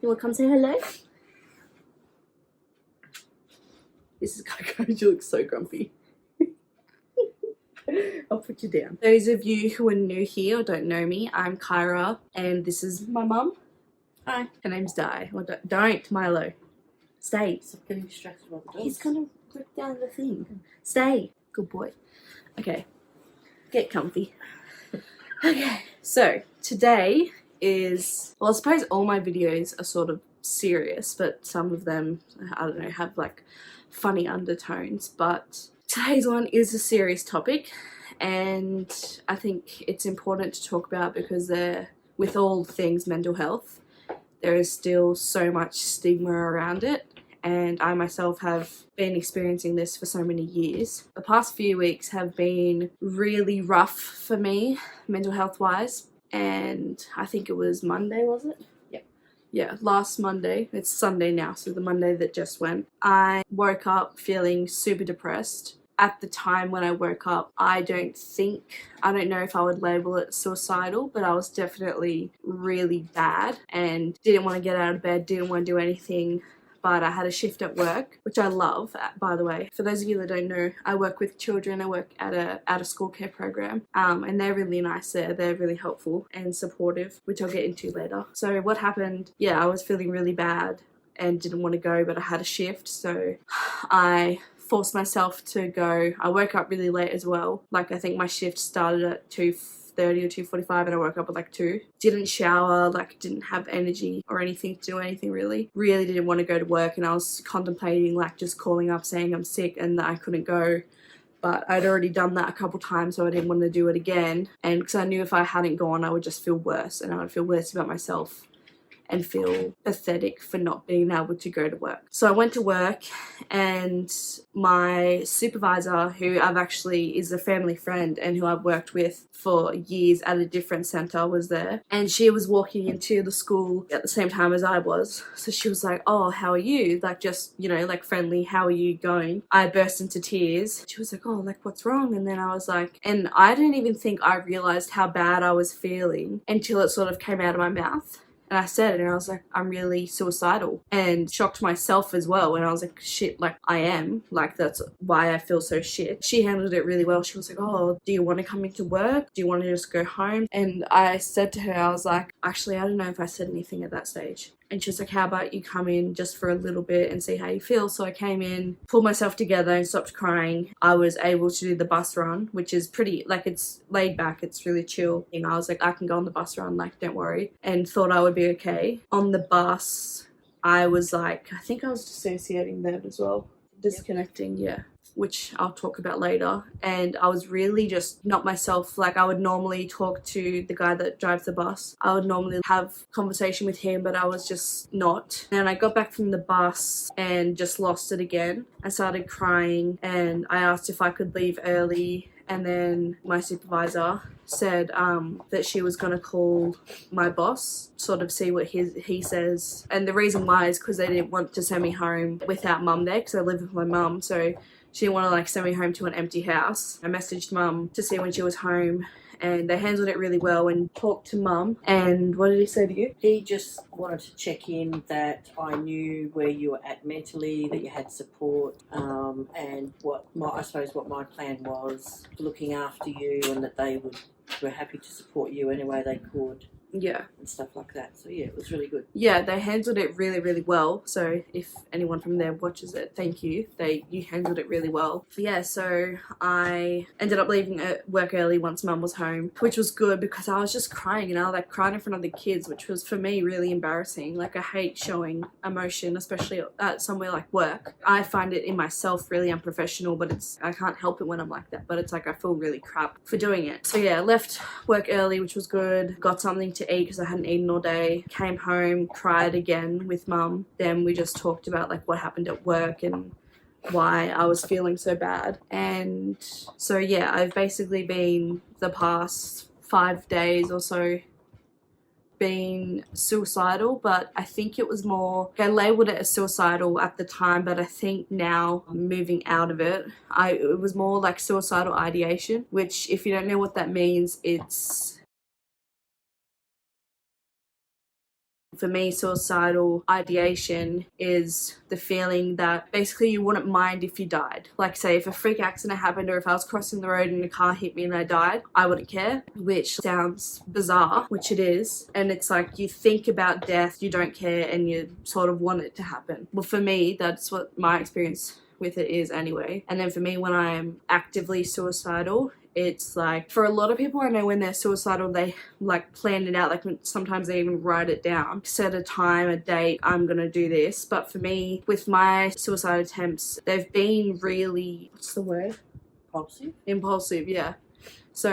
You want to come say hello? This is Coco. She looks so grumpy. I'll put you down. Those of you who are new here or don't know me, I'm Kyra, and this is my mum. Hi. Her name's Di. Well, don't, Milo. Stay. Stop getting distracted by the dogs. He's gonna rip down the thing. Stay. Good boy. Okay. Get comfy. Okay. So, today is... Well, I suppose all my videos are sort of serious, but some of them, I don't know, have like funny undertones. But today's one is a serious topic, and I think it's important to talk about because with all things mental health, there is still so much stigma around it, and I myself have been experiencing this for so many years. The past few weeks have been really rough for me, mental health wise, and I think it was Monday, was it? Yeah, last Monday. It's Sunday now, so the Monday that just went. I woke up feeling super depressed. At the time when I woke up, I don't know if I would label it suicidal, but I was definitely really bad and didn't want to get out of bed, didn't want to do anything. But I had a shift at work, which I love, by the way. For those of you that don't know, I work with children. I work at a school care program, and they're really nice there. They're really helpful and supportive, which I'll get into later. So what happened, yeah, I was feeling really bad and didn't want to go, but I had a shift, so I forced myself to go. I woke up really late as well. Like, I think my shift started at 2:30 or 2:45 and I woke up at like 2. Didn't shower, like didn't have energy or anything to do anything really. Really didn't want to go to work, and I was contemplating like just calling up saying I'm sick and that I couldn't go. But I'd already done that a couple times, so I didn't want to do it again. And because I knew if I hadn't gone, I would just feel worse, and I would feel worse about myself and feel pathetic for not being able to go to work. So I went to work, and my supervisor, who is a family friend and who I've worked with for years at a different centre, was there. And she was walking into the school at the same time as I was. So she was like, oh, how are you? Like, just, you know, like friendly, how are you going? I burst into tears. She was like, oh, like what's wrong? And then I was like, and I didn't even think I realised how bad I was feeling until it sort of came out of my mouth. And I said it, and I was like, I'm really suicidal, and shocked myself as well. And I was like, shit, like I am, like that's why I feel so shit. She handled it really well. She was like, oh, do you want to come into work? Do you want to just go home? And I said to her, I was like, actually, I don't know if I said anything at that stage. And she was like, how about you come in just for a little bit and see how you feel? So I came in, pulled myself together and stopped crying. I was able to do the bus run, which is pretty, like it's laid back, it's really chill. You know, I was like, I can go on the bus run, like don't worry. And thought I would be okay. On the bus, I was like, I think I was dissociating then as well. Disconnecting, yeah. Which I'll talk about later. And I was really just not myself. Like, I would normally talk to the guy that drives the bus. I would normally have conversation with him, but I was just not. And I got back from the bus and just lost it again. I started crying, and I asked if I could leave early. And then my supervisor said that she was going to call my boss, sort of see what he says. And the reason why is because they didn't want to send me home without mum there, because I live with my mum. So she didn't want to like send me home to an empty house. I messaged mum to see when she was home, and they handled it really well and talked to mum. And what did he say to you? He just wanted to check in that I knew where you were at mentally, that you had support, and what my plan was, looking after you, and that they were happy to support you any way they could. Yeah. And stuff like that. So yeah, it was really good. Yeah, they handled it really, really well. So if anyone from there watches it, thank you. You handled it really well. Yeah, so I ended up leaving work early once mum was home, which was good because I was just crying, and I like cried in front of the kids, which was for me really embarrassing. Like, I hate showing emotion, especially at somewhere like work. I find it in myself really unprofessional, but I can't help it when I'm like that. But it's like I feel really crap for doing it. So yeah, I left work early, which was good. Got something to eat because I hadn't eaten all day. Came home, cried again with mum. Then we just talked about like what happened at work and why I was feeling so bad. And so yeah, I've basically been the past 5 days or so been suicidal, but I think it was more, I labeled it as suicidal at the time, but I think now moving out of it, it was more like suicidal ideation, which if you don't know what that means, it's For me, suicidal ideation is the feeling that basically you wouldn't mind if you died. Like, say if a freak accident happened, or if I was crossing the road and a car hit me and I died, I wouldn't care, which sounds bizarre, which it is. And it's like you think about death, you don't care, and you sort of want it to happen. Well, for me, that's what my experience with it is anyway. And then for me, when I'm actively suicidal, it's like, for a lot of people I know, when they're suicidal, they like plan it out. Like sometimes they even write it down, set a time, a date, I'm gonna do this. But for me, with my suicide attempts, they've been really, what's the word? Impulsive, yeah. So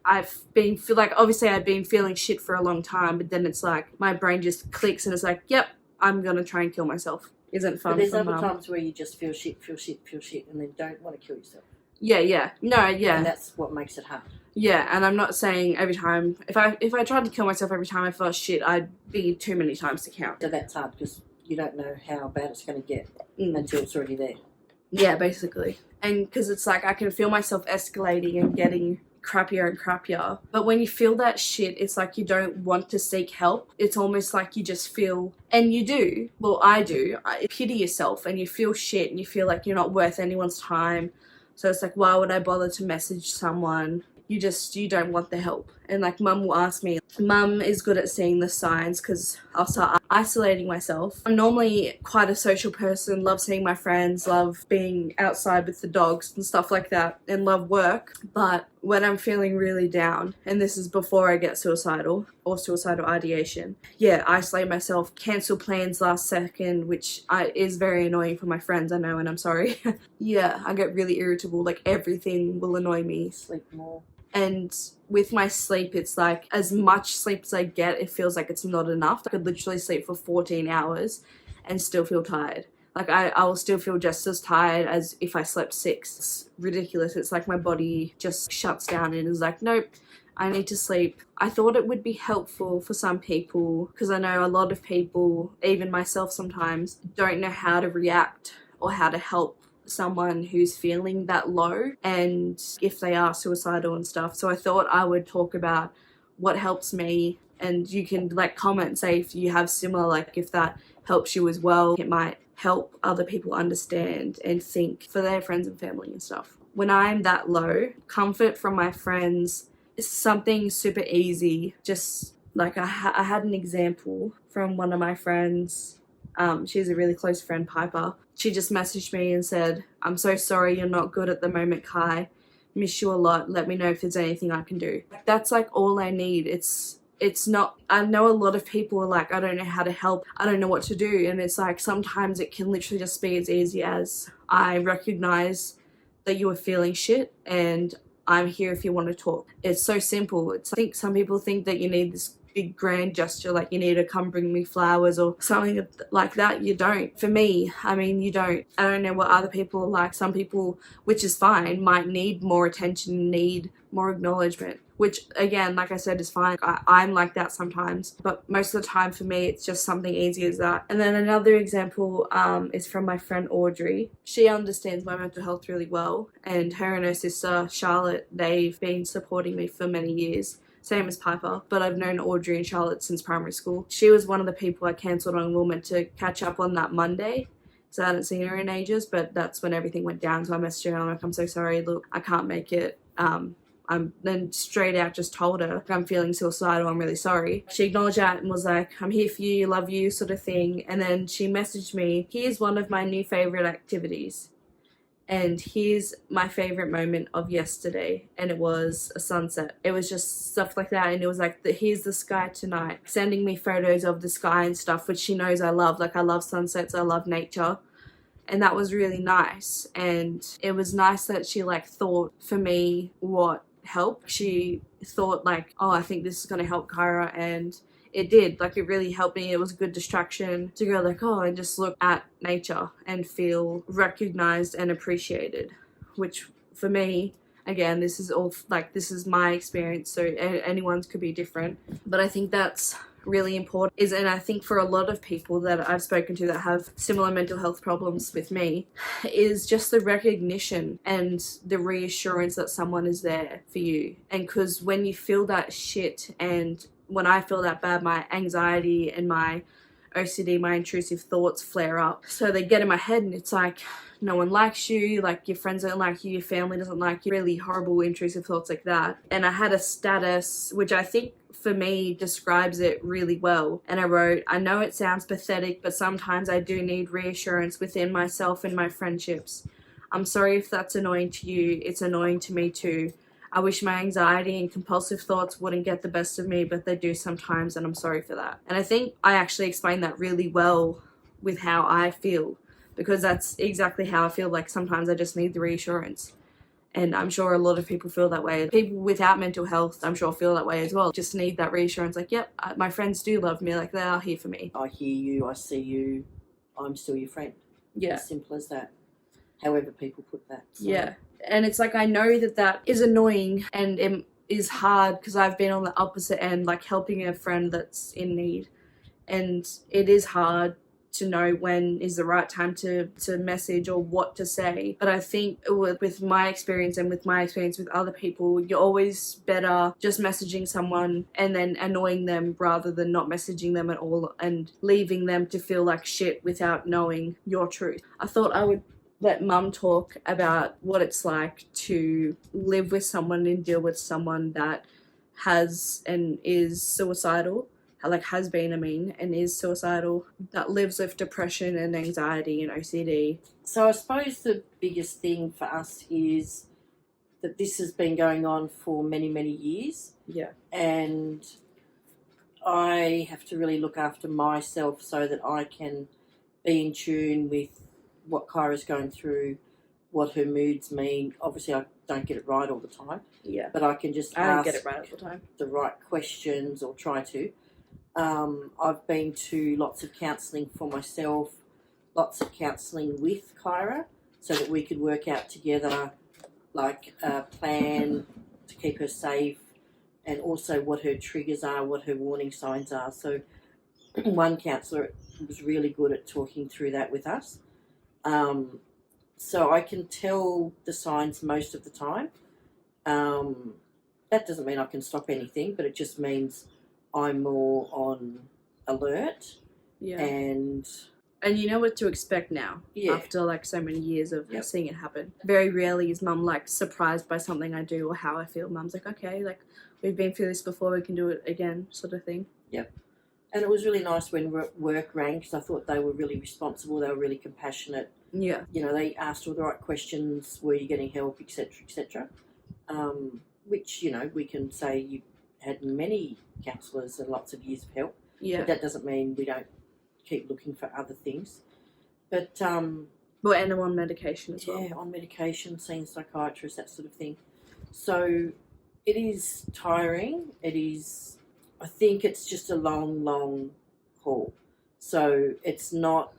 I've been like, obviously I've been feeling shit for a long time, but then it's like my brain just clicks and it's like, yep, I'm gonna try and kill myself. Isn't fun. But there's other times where you just feel shit, and then don't want to kill yourself. Yeah. No, yeah. And that's what makes it hard. Yeah, and I'm not saying every time. If I tried to kill myself every time I felt shit, I'd be too many times to count. So that's hard because you don't know how bad it's going to get until it's already there. Yeah, basically. And because it's like I can feel myself escalating and getting crappier and crappier. But when you feel that shit, it's like you don't want to seek help. It's almost like you just feel, and you do, well I do, pity yourself, and you feel shit and you feel like you're not worth anyone's time. So it's like, why would I bother to message someone? You don't want the help. And like mum will ask me, mum is good at seeing the signs because I'll start isolating myself. I'm normally quite a social person, love seeing my friends, love being outside with the dogs and stuff like that, and love work. But when I'm feeling really down, and this is before I get suicidal or suicidal ideation, yeah, isolate myself, cancel plans last second, which is very annoying for my friends, I know, and I'm sorry. Yeah, I get really irritable, like everything will annoy me. Sleep more. And with my sleep, it's like as much sleep as I get, it feels like it's not enough. I could literally sleep for 14 hours and still feel tired. Like I will still feel just as tired as if I slept 6. It's ridiculous. It's like my body just shuts down and is like, nope, I need to sleep. I thought it would be helpful for some people because I know a lot of people, even myself sometimes, don't know how to react or how to help someone who's feeling that low and if they are suicidal and stuff. So I thought I would talk about what helps me, and you can like comment and say if you have similar, like if that helps you as well. It might help other people understand and think for their friends and family and stuff. When I'm that low, comfort from my friends is something super easy. Just like I had an example from one of my friends. She's a really close friend, Piper. She just messaged me and said, I'm so sorry you're not good at the moment, Kai. Miss you a lot. Let me know if there's anything I can do. That's like all I need. It's not, I know a lot of people are like, I don't know how to help. I don't know what to do. And it's like, sometimes it can literally just be as easy as I recognize that you are feeling shit and I'm here if you want to talk. It's so simple. I think some people think that you need this big grand gesture, like you need to come bring me flowers or something like that. You don't. For me, I mean, you don't. I don't know what other people are like. Some people, which is fine, might need more attention, need more acknowledgement, which again, like I said, is fine. I'm like that sometimes, but most of the time for me, it's just something easy as that. And then another example is from my friend Audrey. She understands my mental health really well, and her and her sister Charlotte, they've been supporting me for many years. Same as Piper, but I've known Audrey and Charlotte since primary school. She was one of the people I cancelled on. We were meant to catch up on that Monday, so I hadn't seen her in ages, but that's when everything went down. So I messaged her and I'm like, I'm so sorry, look, I can't make it. I'm then straight out just told her, I'm feeling suicidal, I'm really sorry. She acknowledged that and was like, I'm here for you, love you, sort of thing. And then she messaged me, here's one of my new favourite activities. And here's my favourite moment of yesterday, and it was a sunset. It was just stuff like that, and it was like, here's the sky tonight, sending me photos of the sky and stuff, which she knows I love. Like, I love sunsets, I love nature, and that was really nice. And it was nice that she like thought for me what helped. She thought like, oh, I think this is going to help Kyra, and it did. Like, it really helped me. It was a good distraction to go like, oh, and just look at nature and feel recognized and appreciated, which for me, again, this is all like, this is my experience, so anyone's could be different, but I think that's really important. And I think for a lot of people that I've spoken to that have similar mental health problems with me, is just the recognition and the reassurance that someone is there for you. And because when you feel that shit and when I feel that bad, my anxiety and my OCD, my intrusive thoughts flare up. So they get in my head and it's like, no one likes you, like your friends don't like you, your family doesn't like you, really horrible intrusive thoughts like that. And I had a status, which I think for me describes it really well. And I wrote, I know it sounds pathetic, but sometimes I do need reassurance within myself and my friendships. I'm sorry if that's annoying to you, it's annoying to me too. I wish my anxiety and compulsive thoughts wouldn't get the best of me, but they do sometimes, and I'm sorry for that. And I think I actually explained that really well with how I feel, because that's exactly how I feel. Like sometimes I just need the reassurance. And I'm sure a lot of people feel that way. People without mental health, I'm sure, feel that way as well. Just need that reassurance, like, yep, my friends do love me, like they are here for me. I hear you, I see you, I'm still your friend. Yeah. As simple as that. However people put that. So. Yeah. And it's like, I know that that is annoying and it is hard because I've been on the opposite end, like helping a friend that's in need. And it is hard to know when is the right time to message or what to say. But I think with my experience and with my experience with other people, you're always better just messaging someone and then annoying them rather than not messaging them at all and leaving them to feel like shit without knowing your truth. I thought I would let Mum talk about what it's like to live with someone and deal with someone that has and is suicidal, like has been, and is suicidal, that lives with depression and anxiety and OCD. So I suppose the biggest thing for us is that this has been going on for many, many years. Yeah. And I have to really look after myself so that I can be in tune with what Kyra's going through, what her moods mean. Obviously, I don't get it right all the time. Yeah. But I can just I don't ask get it right all the time. the right questions or try to. I've been to lots of counselling for myself, lots of counselling with Kyra, so that we could work out together like a plan to keep her safe and also what her triggers are, what her warning signs are. So one counsellor was really good at talking through that with us. So I can tell the signs most of the time. That doesn't mean I can stop anything, but it just means I'm more on alert. Yeah. And you know what to expect now. Yeah. After like so many years of Yep. seeing it happen. Very rarely is Mum like surprised by something I do or how I feel. Mum's like, okay, like we've been through this before, we can do it again, sort of thing. Yep. And it was really nice when work rang because I thought they were really responsible, they were really compassionate. Yeah. You know, they asked all the right questions, were you getting help, etc., etc. Which, you know, we can say you had many counsellors and lots of years of help. Yeah. But that doesn't mean we don't keep looking for other things. But Well, and I'm on medication as well. yeah, on medication, seeing psychiatrists, that sort of thing. So it is tiring. It is, I think it's just a long, long haul. So it's not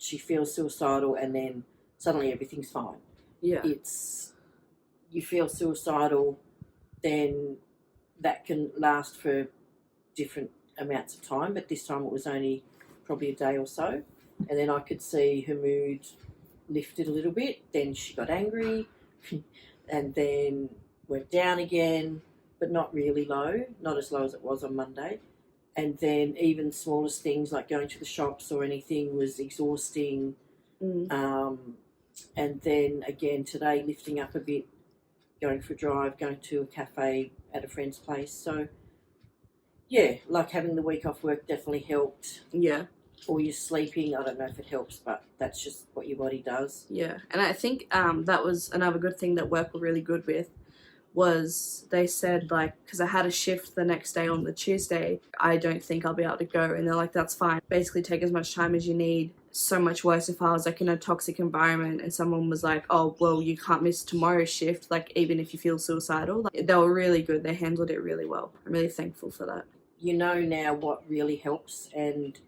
she feels suicidal and then suddenly everything's fine. Yeah. It's you feel suicidal, then that can last for different amounts of time, but this time it was only probably a day or so. And then I could see her mood lifted a little bit, then she got angry and then went down again, but not really low, not as low as it was on Monday. And then even smallest things like going to the shops or anything was exhausting. And then again today, lifting up a bit, going for a drive, going to a cafe at a friend's place. So yeah, like having the week off work definitely helped. Yeah. Or you're sleeping, I don't know if it helps, but that's just what your body does. Yeah. And I think that was another good thing that work were really good with, was they said, like, because I had a shift the next day on the Tuesday, I don't think I'll be able to go. And they're like, that's fine. Basically take as much time as you need. So much worse if I was like in a toxic environment and someone was like, oh, well, you can't miss tomorrow's shift, like even if you feel suicidal. Like, they were really good. They handled it really well. I'm really thankful for that. You know now what really helps, and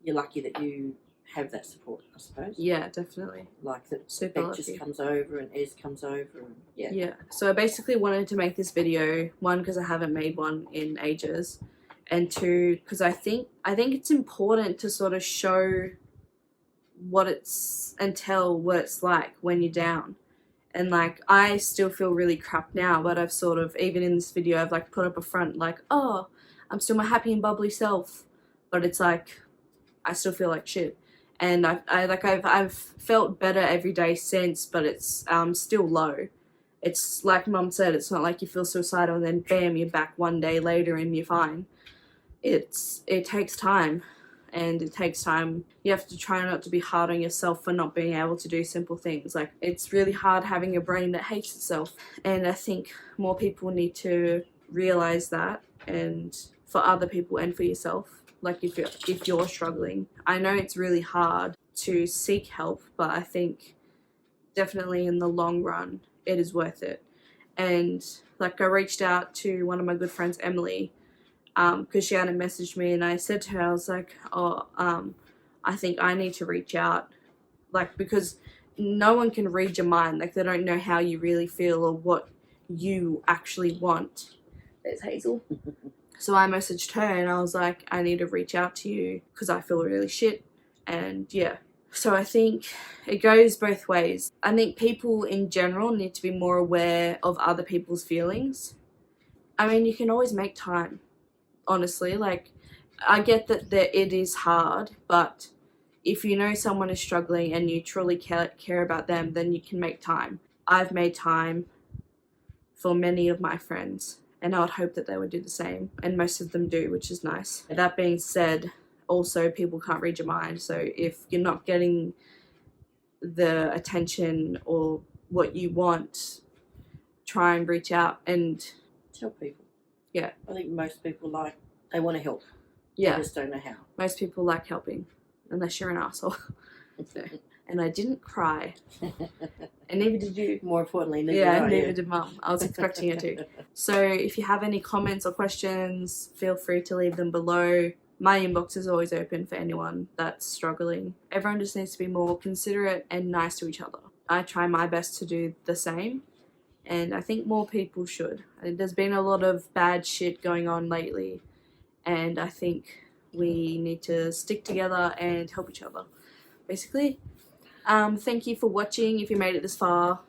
you're lucky that you have that support, I suppose. Yeah, definitely. Like that Super Beck lucky. just comes over and Ez comes over. And yeah. Yeah. So I basically wanted to make this video, one, because I haven't made one in ages, and two, because I think it's important to sort of show what it's and tell what it's like when you're down. And like, I still feel really crap now, but I've sort of, even in this video, I've like put up a front like, oh, I'm still my happy and bubbly self, but it's like I still feel like shit. And I've felt better every day since, but it's still low. It's like Mum said, it's not like you feel suicidal and then bam, you're back one day later and you're fine. It takes time, and it takes time. You have to try not to be hard on yourself for not being able to do simple things. Like, it's really hard having a brain that hates itself, and I think more people need to realize that, and for other people and for yourself. Like, if you're struggling, I know it's really hard to seek help, but I think definitely in the long run it is worth it. And like, I reached out to one of my good friends, Emily, because she hadn't messaged me, and I said to her, I was like, I think I need to reach out, like, because no one can read your mind. Like, they don't know how you really feel or what you actually want. There's Hazel. So I messaged her and I was like, I need to reach out to you because I feel really shit. And yeah, so I think it goes both ways. I think people in general need to be more aware of other people's feelings. I mean, you can always make time, honestly. Like, I get that it is hard, but if you know someone is struggling and you truly care about them, then you can make time. I've made time for many of my friends, and I would hope that they would do the same, and most of them do, which is nice. That being said, also, people can't read your mind, so if you're not getting the attention or what you want, try and reach out and Tell people. Yeah. I think most people they want to help. Yeah. They just don't know how. Most people like helping, unless you're an asshole. And I didn't cry. And neither did you. More importantly, neither did Mum. I was expecting her to. So if you have any comments or questions, feel free to leave them below. My inbox is always open for anyone that's struggling. Everyone just needs to be more considerate and nice to each other. I try my best to do the same, and I think more people should. There's been a lot of bad shit going on lately, and I think we need to stick together and help each other, basically. Thank you for watching if you made it this far.